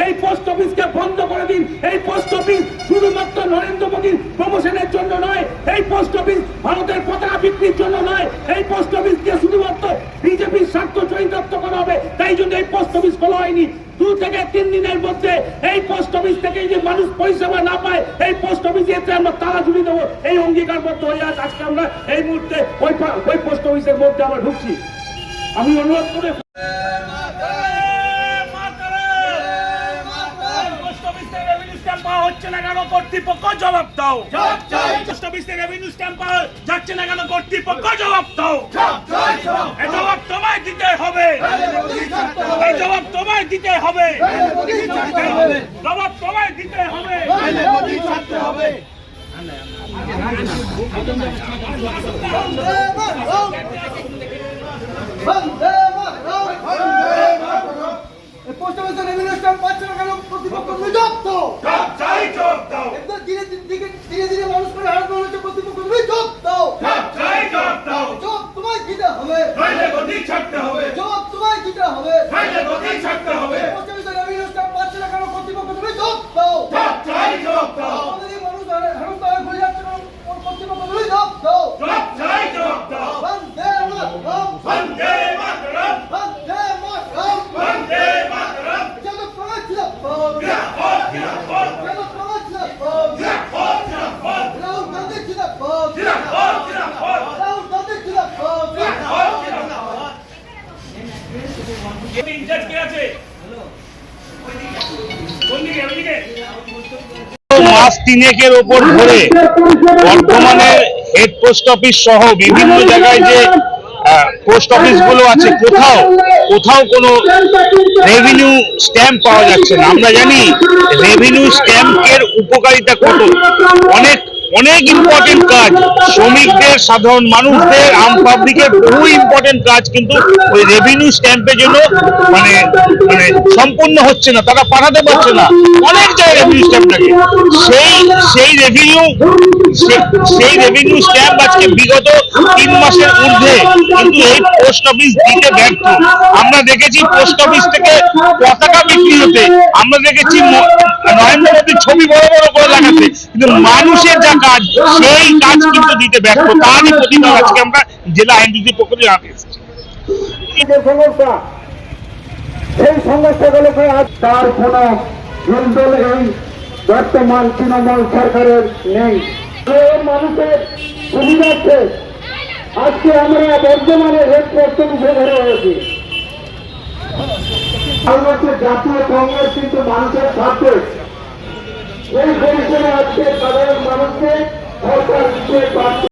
এই পোস্ট অফিসকে বন্ধ করে দিন। এই পোস্ট অফিস শুধুমাত্র নরেন্দ্র মোদীর প্রমোশনের জন্য নয়, এই পোস্ট অফিস ভারতের পতাকা বিক্রির জন্য নয়, এই পোস্ট অফিসকে শুধুমাত্র বিজেপির স্বার্থ চরিতার্থ করা হবে। তাই জন্য এই পোস্ট অফিস খোলা হয়নি। 2 থেকে 3 দিনের মধ্যে এই পোস্ট অফিস থেকে যে মানুষ পরিষেবা না পায়, এই পোস্ট অফিসে আমরা তালা ঝুলিয়ে দেবো, এই অঙ্গীকারবদ্ধ হয়ে আছে। আজকে আমরা এই মুহূর্তে ওই পোস্ট অফিসের মধ্যে আমরা ঢুকছি। আমি অনুরোধ করে হচ্ছে না কেন কর্তৃপক্ষ জবাব দাও। পোস্ট অফিসে রেভিনিউ স্ট্যাম্প পাওয়া যাচ্ছে না কেন কর্তৃপক্ষ জবাব দাও। এই জবাব তোমায় দিতে হবে, এই জবাব তোমায় দিতে হবে, জবাব তোমায় দিতে হবে। পোস্ট অফিসে রেভিনিউ স্ট্যাম্প পাচ্ছে না কেন কর্তৃপক্ষ জবাব দাও। ধীরে ধীরে মানুষ করে হারানো হচ্ছে, কর্তৃপক্ষ জবাব দাও। জবাব তোমায় দিতে হবে, জবাব তোমায় দিতে হবে। পোস্ট অফিসে রেভিনিউ স্ট্যাম্প পাচ্ছে না কেন কর্তৃপক্ষ জবাব দাও। আমাদের মানুষ হারানো হয়ে যাচ্ছে, কর্তৃপক্ষ জবাব দাও। বন্দে মাতরম, বন্দে মাতরম, বন্দে মাতরম, বন্দে মাতরম। জগৎ প্রমাণ জিন্দাবাদ, জিন্দাবাদ, জিন্দাবাদ। জগৎ প্রমাণ জিন্দাবাদ, জিন্দাবাদ, জিন্দাবাদ। রাহুল গান্ধী জিন্দাবাদ, জিন্দাবাদ, জিন্দাবাদ। রাহুল গান্ধী জিন্দাবাদ, জিন্দাবাদ, জিন্দাবাদ। এই ইনচার্জ কে আছে? কোন দিকে? ওইদিকে? মাস 3 ওপর ধরে বর্তমানের হেড পোস্ট অফিস সহ বিভিন্ন জায়গায় যে পোস্ট অফিস গুলো আছে, কোথাও কোনো রেভিনিউ স্ট্যাম্প পাওয়া যাচ্ছে না। আমরা জানি রেভিনিউ স্ট্যাম্পের উপকারিতা কত, অনেক ইম্পর্টেন্ট কাজ, শ্রমিকদের, সাধারণ মানুষদের, আম পাবলিকের বহু ইম্পর্টেন্ট কাজ কিন্তু ওই রেভিনিউ স্ট্যাম্পের জন্য মানে সম্পূর্ণ হচ্ছে না, তারা পাঠাতে পারছে না। অনেক জায়গায় রেভিনিউ স্ট্যাম্প থাকে, সেই রেভিনিউ স্ট্যাম্প আজকে বিগত 3 মাসের ঊর্ধ্বে কিন্তু এই পোস্ট অফিস দিতে ব্যর্থ। আমরা দেখেছি পোস্ট অফিস থেকে পতাকা বিক্রি হতে, আমরা দেখেছি নরেন্দ্র মোদীর ছবি বড় বড় করে লাগাতে, কিন্তু মানুষের যা কাজ, সেই কাজ কিন্তু দিতে ব্যর্থ। তারই প্রতিবাদ আজকে আমরা জেলা আইনজীবী পক্ষ থেকে এসেছি। এই সমস্যাগুলোকে আজ তার কোনো হিন্দল এই বর্তমান তৃণমূল সরকারের নেই। মানুষের সুবিধার্থে আজকে আমরা বর্তমানে হেড পোস্ট অফিসে ধরে হয়েছি। জাতীয় কংগ্রেস কিন্তু মানুষের স্বার্থে এই পরিষেবা আজকে সাধারণ মানুষকে সরকার দিতে পারছে।